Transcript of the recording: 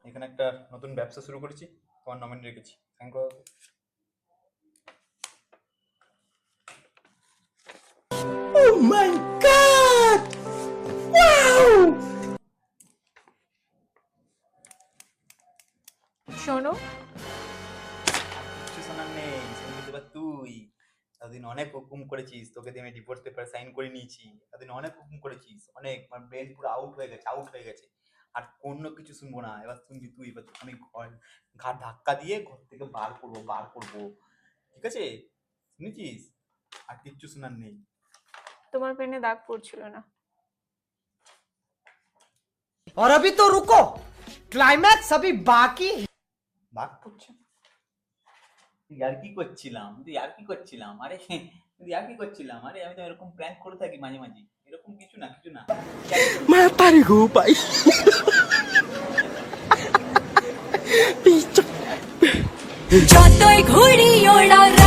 এখানে একটা নতুন ব্যবসা শুরু করেছি, তোমার নমিনি রেখেছি, সাইন করো। Oh my god! Wow! শোনো, কিছু শোনার নেই, শুনবি তো এবার তুই। এতদিন অনেক হুকুম করেছিস, তোকে দিয়ে আমি ডিভোর্স পেপার সাইন করে নিয়েছি। এতদিন অনেক হুকুম করেছিস, অনেক, আমার ব্রেন পুরো আউট হয়ে গেছে, আউট হয়ে গেছে। আর কোনো কিছু শুনবো না, এবার শুনবি তুই। এবার তোকে আমি ঘাট ধাক্কা দিয়ে ঘর থেকে বার করবো, বার করবো, ঠিক আছে? শুনেছিস? আর কিচ্ছু শোনার নেই। তোমার পেনে দাগ পড়ছিল না। और अभी तो रुको, क्लाइमैक्स अभी बाकी है। দাগ পড়ছে? ইয়ার কি করছিলাম, ইয়ার কি করছিলাম, আরে ইয়ার কি করছিলাম, আরে আমি তো এরকম প্র্যাঙ্ক করে থাকি মাঝে মাঝে, এরকম কিছু না, কিছু না। माता रे गो भाई। যতই ঘুরি ওড়া